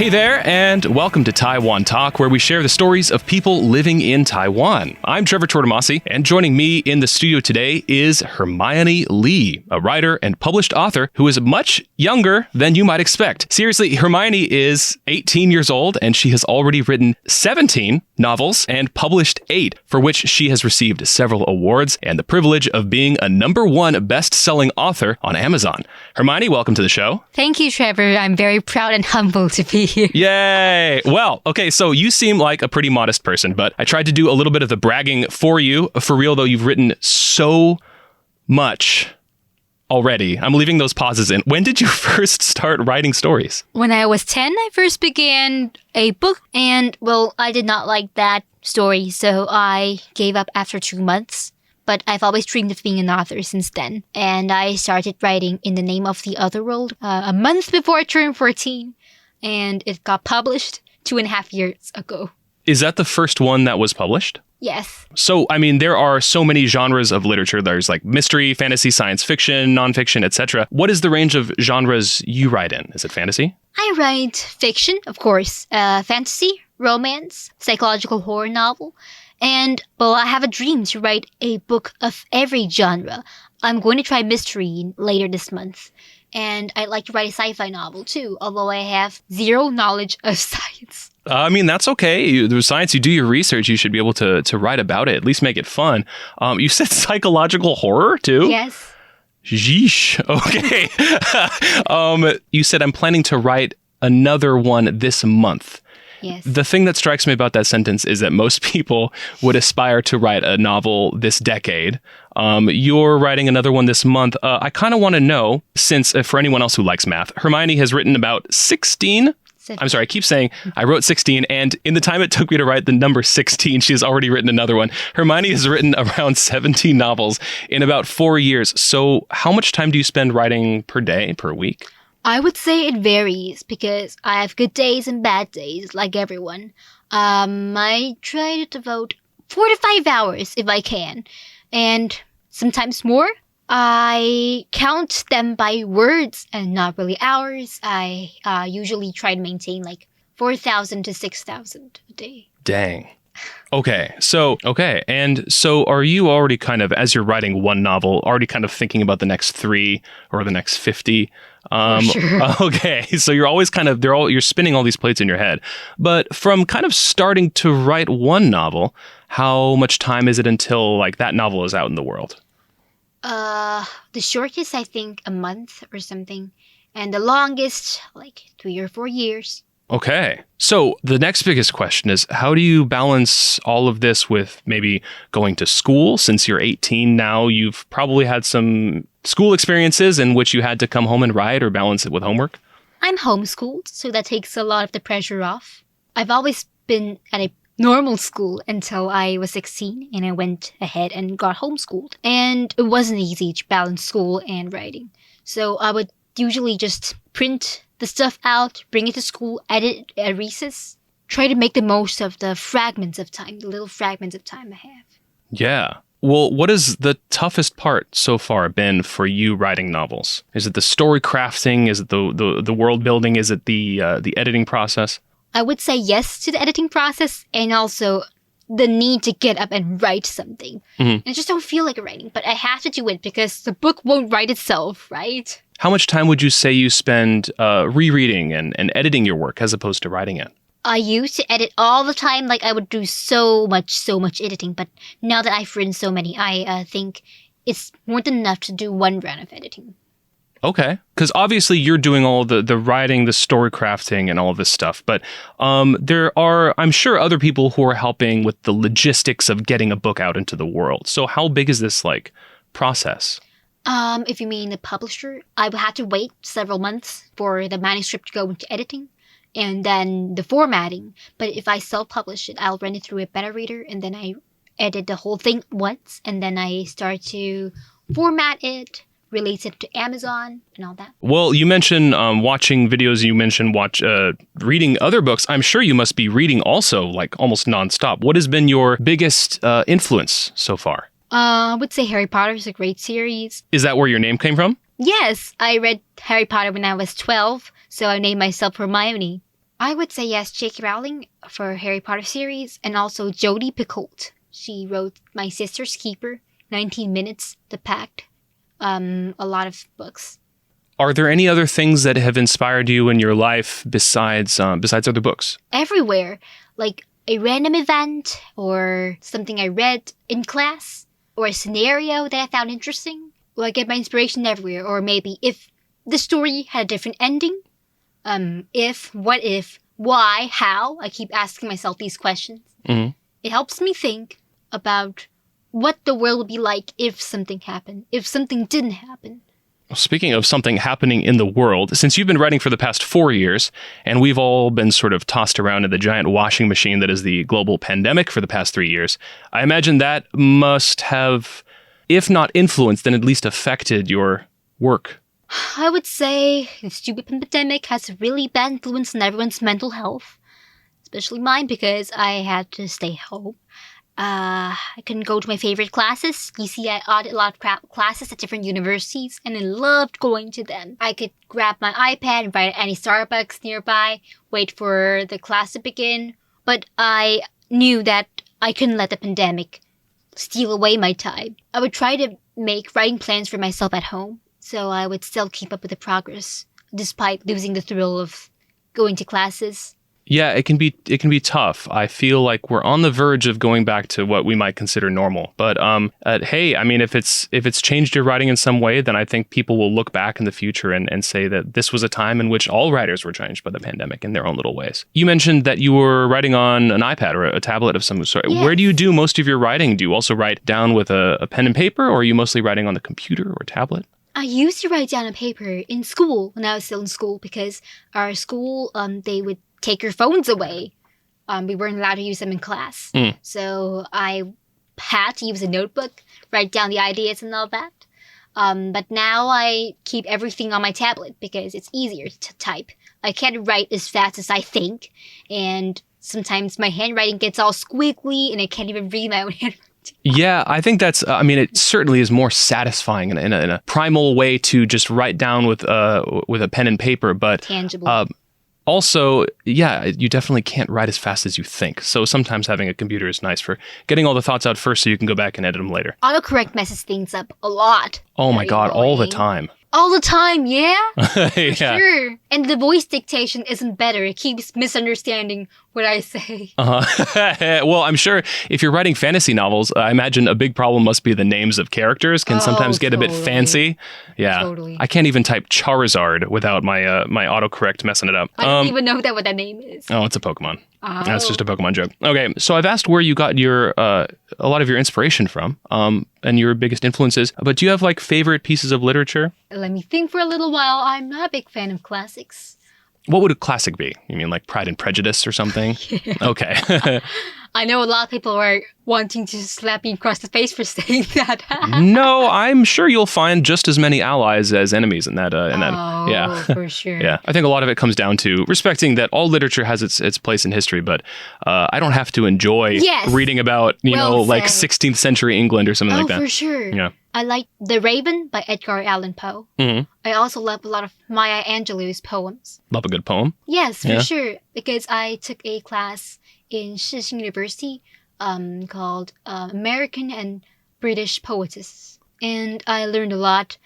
Hey there, and welcome to Taiwan Talk, where we share the stories of people living in Taiwan. I'm Trevor Tortomasi, and joining me in the studio today is Hermione Lee, a writer and published author who is much younger than you might expect. Seriously, Hermione is 18 years old, and she has already written 17 novels and published 8, for which she has received several awards and the privilege of being a #1 best-selling author on Amazon. Hermione, welcome to the show. Thank you, Trevor. I'm very proud and humble to be here. Yay! Well, okay, so you seem like a pretty modest person, but I tried to do a little bit of the bragging for you. For real, though, you've written so much already. I'm leaving those pauses in. When did you first start writing stories? When I was 10, I first began a book, and, well, I did not like that story, so I gave up after 2 months. But I've always dreamed of being an author since then, and I started writing In the Name of the Otherworld a month before I turned 14. And it got published 2.5 years ago. Is that the first one that was published? Yes. So, I mean, there are so many genres of literature. There's like mystery, fantasy, science fiction, nonfiction, etc. What is the range of genres you write in? Is it fantasy? I write fiction, of course, fantasy, romance, psychological horror novel. And, well, I have a dream to write a book of every genre. I'm going to try mystery later this month. And I'd like to write a sci-fi novel too, although I have zero knowledge of science. I mean, that's okay. There's science, you do your research, you should be able to write about it, at least make it fun. You said psychological horror too? Yes. Yeesh. Okay. You said I'm planning to write another one this month. Yes. The thing that strikes me about that sentence is that most people would aspire to write a novel this decade. You're writing another one this month. I kind of want to know, since for anyone else who likes math, Hermione has written about 16. I'm sorry, I keep saying I wrote 16, and in the time it took me to write the number 16, she has already written another one. Hermione has written around 17 novels in about 4 years. So how much time do you spend writing per day, per week? I would say it varies because I have good days and bad days, like everyone. I try to devote 4 to 5 hours if I can, and sometimes more. I count them by words and not really hours. I usually try to maintain like 4,000 to 6,000 a day. Dang. Okay. And so are you already kind of, as you're writing one novel, already kind of thinking about the next 3 or the next 50? Sure. Okay. So you're always kind of, you're spinning all these plates in your head. But from kind of starting to write one novel, how much time is it until like that novel is out in the world? The shortest, I think, a month or something. And the longest, like 3 or 4 years. Okay. So the next biggest question is, how do you balance all of this with maybe going to school? Since you're 18 now, you've probably had some school experiences in which you had to come home and write or balance it with homework. I'm homeschooled, so that takes a lot of the pressure off. I've always been at a normal school until I was 16, and I went ahead and got homeschooled. And it wasn't easy to balance school and writing. So I would usually just print the stuff out, bring it to school, edit at recess, try to make the most of the fragments of time, the little fragments of time I have. Yeah. Well, what is the toughest part so far been for you writing novels? Is it the story crafting? Is it the world building? Is it the editing process? I would say yes to the editing process, and also the need to get up and write something. Mm-hmm. I just don't feel like writing, but I have to do it because the book won't write itself, right? How much time would you say you spend rereading and editing your work as opposed to writing it? I used to edit all the time, like I would do so much editing, but now that I've written so many, I think it's more than enough to do one round of editing. Okay. Because obviously you're doing all the writing, the story crafting, and all of this stuff. But there are, I'm sure, other people who are helping with the logistics of getting a book out into the world. So how big is this process? If you mean the publisher, I would have to wait several months for the manuscript to go into editing and then the formatting. But if I self-publish it, I'll run it through a beta reader and then I edit the whole thing once and then I start to format it, release it to Amazon and all that. Well, you mentioned watching videos. You mentioned reading other books. I'm sure you must be reading also, like almost nonstop. What has been your biggest influence so far? I would say Harry Potter is a great series. Is that where your name came from? Yes, I read Harry Potter when I was 12, so I named myself Hermione. I would say yes, J.K. Rowling for Harry Potter series, and also Jodi Picoult. She wrote My Sister's Keeper, 19 Minutes, The Pact, a lot of books. Are there any other things that have inspired you in your life besides other books? Everywhere, like a random event or something I read in class or a scenario that I found interesting. Well, I get my inspiration everywhere. Or maybe if the story had a different ending, if, what if, why, how. I keep asking myself these questions. Mm-hmm. It helps me think about what the world would be like if something happened, if something didn't happen. Speaking of something happening in the world, since you've been writing for the past 4 years, and we've all been sort of tossed around in the giant washing machine that is the global pandemic for the past 3 years, I imagine that must have, if not influenced, then at least affected your work. I would say the stupid pandemic has a really bad influence on everyone's mental health, especially mine because I had to stay home. I couldn't go to my favorite classes. You see, I audited a lot of classes at different universities, and I loved going to them. I could grab my iPad and write at any Starbucks nearby, wait for the class to begin. But I knew that I couldn't let the pandemic steal away my time. I would try to make writing plans for myself at home, so I would still keep up with the progress, despite losing the thrill of going to classes. Yeah, it can be tough. I feel like we're on the verge of going back to what we might consider normal. But hey, I mean, if it's changed your writing in some way, then I think people will look back in the future and say that this was a time in which all writers were changed by the pandemic in their own little ways. You mentioned that you were writing on an iPad or a tablet of some sort. Yes. Where do you do most of your writing? Do you also write down with a pen and paper, or are you mostly writing on the computer or tablet? I used to write down on paper in school when I was still in school because our school, they would take your phones away. We weren't allowed to use them in class. So I had to use a notebook, write down the ideas and all that. But now I keep everything on my tablet because it's easier to type. I can't write as fast as I think. And sometimes my handwriting gets all squiggly and I can't even read my own handwriting. Yeah, I think that's, it certainly is more satisfying in a primal way to just write down with a pen and paper. But tangible. Also, yeah, you definitely can't write as fast as you think. So sometimes having a computer is nice for getting all the thoughts out first so you can go back and edit them later. Autocorrect messes things up a lot. Oh my God, all the time. All the time, yeah? Yeah. Sure. And the voice dictation isn't better. It keeps misunderstanding what I say. Well, I'm sure if you're writing fantasy novels, I imagine a big problem must be the names of characters can sometimes get a bit fancy. Yeah. Totally. I can't even type Charizard without my my autocorrect messing it up. I don't even know what that name is. Oh, it's a Pokemon. Oh. That's just a Pokemon joke. Okay, so I've asked where you got your a lot of your inspiration from, and your biggest influences. But do you have like favorite pieces of literature? Let me think for a little while. I'm not a big fan of classics. What would a classic be? You mean like Pride and Prejudice or something? Yeah. Okay. I know a lot of people are wanting to slap me across the face for saying that. No, I'm sure you'll find just as many allies as enemies in that. Yeah, for sure. Yeah, I think a lot of it comes down to respecting that all literature has its place in history, but I don't have to enjoy reading about like 16th century England or something like that. Oh, for sure. Yeah. I like The Raven by Edgar Allan Poe. Mm-hmm. I also love a lot of Maya Angelou's poems. Love a good poem. Yes, for sure. Because I took a class in Shishing University called American and British Poetess. And I learned a lot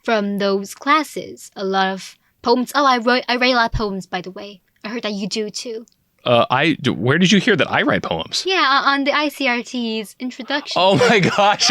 from those classes. A lot of poems. Oh, I write a lot of poems, by the way. I heard that you do too. Where did you hear that I write poems? Yeah, on the ICRT's introduction. Oh my gosh,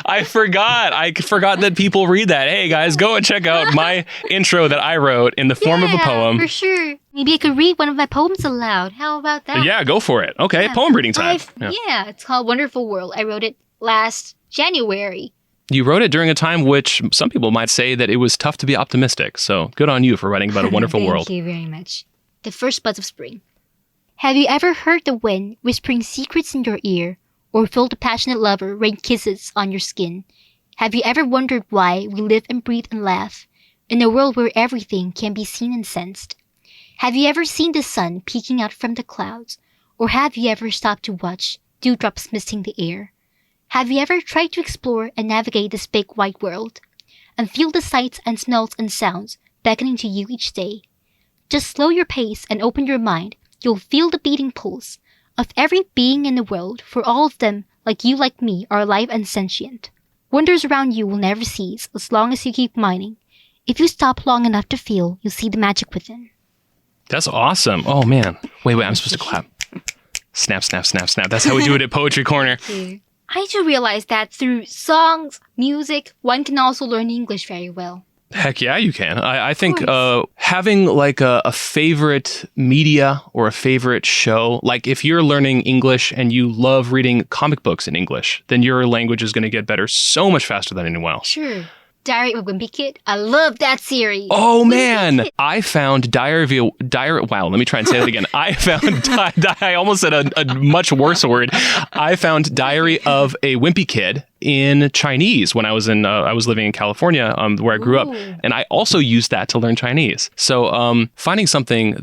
I forgot. I forgot that people read that. Hey guys, go and check out my intro that I wrote in the form of a poem. For sure. Maybe I could read one of my poems aloud. How about that? Yeah, go for it. Okay, poem reading time. It's called Wonderful World. I wrote it last January. You wrote it during a time which some people might say that it was tough to be optimistic. So good on you for writing about a wonderful world. Thank you very much. The first buds of spring. Have you ever heard the wind whispering secrets in your ear, or felt a passionate lover rain kisses on your skin? Have you ever wondered why we live and breathe and laugh in a world where everything can be seen and sensed? Have you ever seen the sun peeking out from the clouds, or have you ever stopped to watch dewdrops misting the air? Have you ever tried to explore and navigate this big white world, and feel the sights and smells and sounds beckoning to you each day? Just slow your pace and open your mind. You'll feel the beating pulse of every being in the world, for all of them, like you, like me, are alive and sentient. Wonders around you will never cease as long as you keep mining. If you stop long enough to feel, you'll see the magic within. That's awesome. Oh, man. Wait, I'm supposed to clap. Snap, snap, snap, snap. That's how we do it at Poetry Corner. I do realize that through songs, music, one can also learn English very well. Heck yeah, you can. I think having like a favorite media or a favorite show, like if you're learning English and you love reading comic books in English, then your language is going to get better so much faster than anyone else. Sure. Diary of a Wimpy Kid. I love that series. Oh, man. I found wow, let me try and say that again. I found, I almost said a much worse word. I found Diary of a Wimpy Kid in Chinese when I was living in California, where I grew up. And I also used that to learn Chinese. So finding something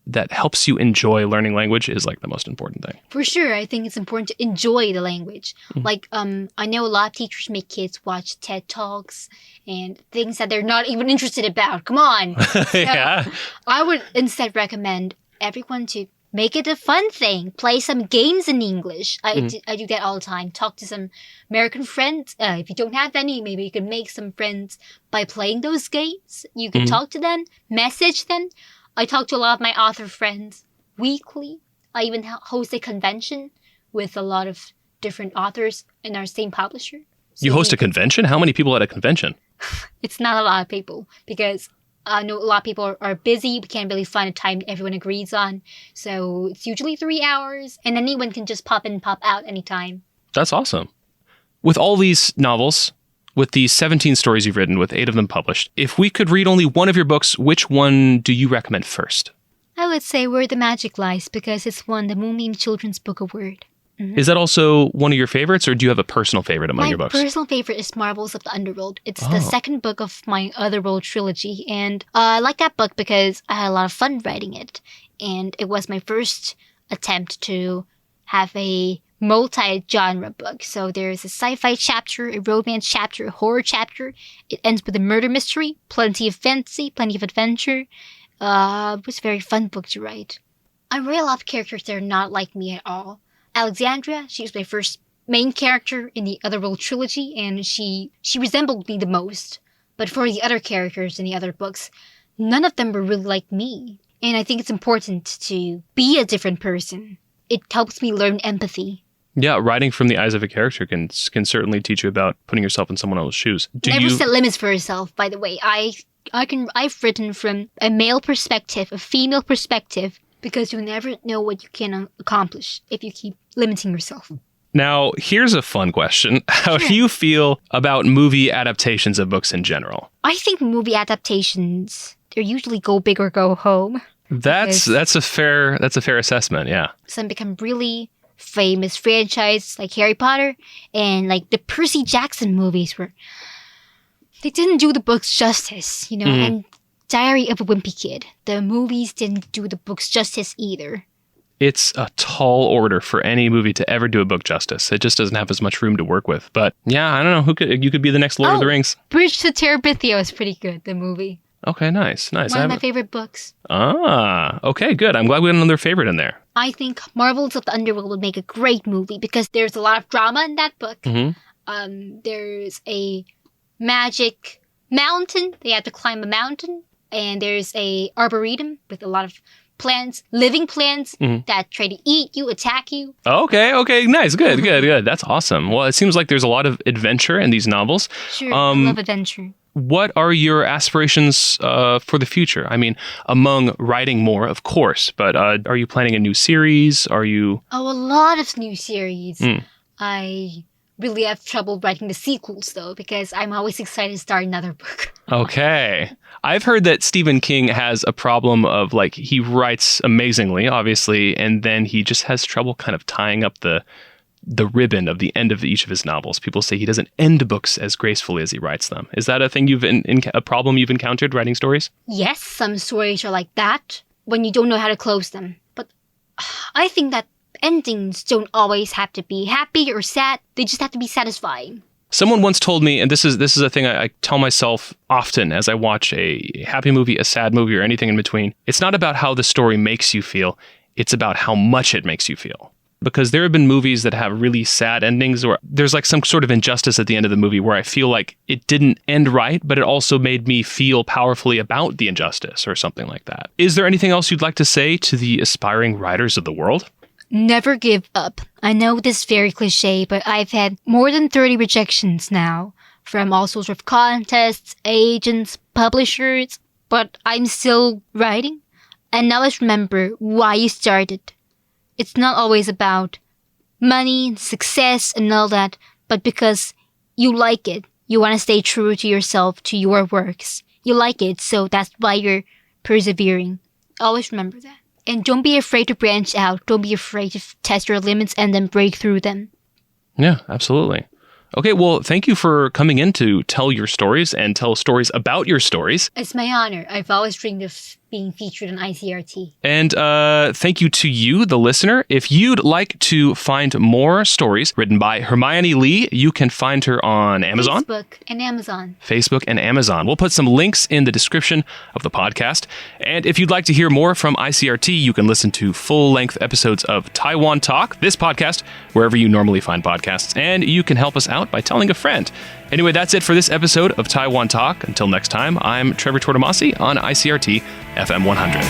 that helps you enjoy learning language is like the most important thing. For sure. I think it's important to enjoy the language. Like, I know a lot of teachers make kids watch TED Talks and things that they're not even interested about. Come on. Yeah. So I would instead recommend everyone to make it a fun thing. Play some games in English. I do that all the time. Talk to some American friends. If you don't have any, maybe you can make some friends by playing those games. You can talk to them, message them. I talk to a lot of my author friends weekly. I even host a convention with a lot of different authors in our same publisher. So you host a convention? How many people at a convention? It's not a lot of people because I know a lot of people are busy. We can't really find a time everyone agrees on. So it's usually 3 hours and anyone can just pop in, pop out anytime. That's awesome. With all these novels, with the 17 stories you've written, with 8 of them published, if we could read only one of your books, which one do you recommend first? I would say Where the Magic Lies because it's won the Moonbeam Children's Book Award. Is that also one of your favorites, or do you have a personal favorite among your books? My personal favorite is Marvels of the Underworld. It's the second book of my Otherworld trilogy, and I like that book because I had a lot of fun writing it, and it was my first attempt to have a multi-genre book. So there's a sci-fi chapter, a romance chapter, a horror chapter. It ends with a murder mystery, plenty of fantasy, plenty of adventure. It was a very fun book to write. I write a lot of characters that are not like me at all. Alexandria, she was my first main character in the Otherworld trilogy, and she resembled me the most. But for the other characters in the other books, none of them were really like me. And I think it's important to be a different person. It helps me learn empathy. Yeah, writing from the eyes of a character can certainly teach you about putting yourself in someone else's shoes. Never set limits for yourself, by the way. I've written from a male perspective, a female perspective, because you never know what you can accomplish if you keep limiting yourself. Now, here's a fun question. How do you feel about movie adaptations of books in general? I think movie adaptations, they usually go big or go home. That's a fair assessment, yeah. Some become really famous franchises like Harry Potter and like the Percy Jackson movies where they didn't do the books justice, and Diary of a Wimpy Kid. The movies didn't do the books justice either. It's a tall order for any movie to ever do a book justice. It just doesn't have as much room to work with. But yeah, I don't know. You could be the next Lord of the Rings. Bridge to Terabithia is pretty good, the movie. Okay, nice. One of my favorite books. Okay, good. I'm glad we got another favorite in there. I think Marvels of the Underworld would make a great movie because there's a lot of drama in that book. There's a magic mountain. They have to climb a mountain. And there's a arboretum with a lot of plants, living plants that try to eat you, attack you. Okay, nice, good. That's awesome. Well, it seems like there's a lot of adventure in these novels. Sure, I love adventure. What are your aspirations for the future? I mean, among writing more, of course, but are you planning a new series? Are you... a lot of new series. I really have trouble writing the sequels, though, because I'm always excited to start another book. Okay. I've heard that Stephen King has a problem of, like, he writes amazingly, obviously, and then he just has trouble kind of tying up the ribbon of the end of each of his novels. People say he doesn't end books as gracefully as he writes them. Is that a thing a problem you've encountered writing stories? Yes, some stories are like that when you don't know how to close them. But I think that endings don't always have to be happy or sad. They just have to be satisfying. Someone once told me, and this is a thing I tell myself often as I watch a happy movie, a sad movie, or anything in between, it's not about how the story makes you feel, it's about how much it makes you feel. Because there have been movies that have really sad endings, or there's like some sort of injustice at the end of the movie where I feel like it didn't end right, but it also made me feel powerfully about the injustice or something like that. Is there anything else you'd like to say to the aspiring writers of the world? Never give up. I know this is very cliche, but I've had more than 30 rejections now from all sorts of contests, agents, publishers, but I'm still writing. And always remember why you started. It's not always about money, success, and all that, but because you like it. You want to stay true to yourself, to your works. You like it, so that's why you're persevering. Always remember that. And don't be afraid to branch out. Don't be afraid to test your limits and then break through them. Yeah, absolutely. Okay, well, thank you for coming in to tell your stories and tell stories about your stories. It's my honor. I've always dreamed of being featured on ICRT. And thank you to you, the listener. If you'd like to find more stories written by Hermione Lee, you can find her on Amazon. Facebook and Amazon. Facebook and Amazon. We'll put some links in the description of the podcast. And if you'd like to hear more from ICRT, you can listen to full-length episodes of Taiwan Talk, this podcast, wherever you normally find podcasts. And you can help us out by telling a friend. Anyway, that's it for this episode of Taiwan Talk. Until next time, I'm Trevor Tortomasi on ICRT FM 100.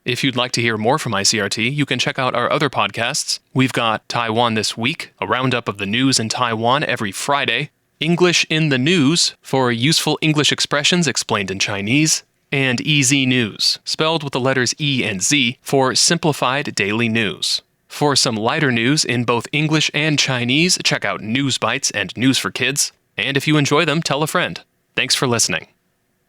If you'd like to hear more from ICRT, you can check out our other podcasts. We've got Taiwan This Week, a roundup of the news in Taiwan every Friday, English in the News for useful English expressions explained in Chinese, and EZ News, spelled with the letters E and Z, for simplified daily news. For some lighter news in both English and Chinese, check out News Bites and News for Kids. And if you enjoy them, tell a friend. Thanks for listening.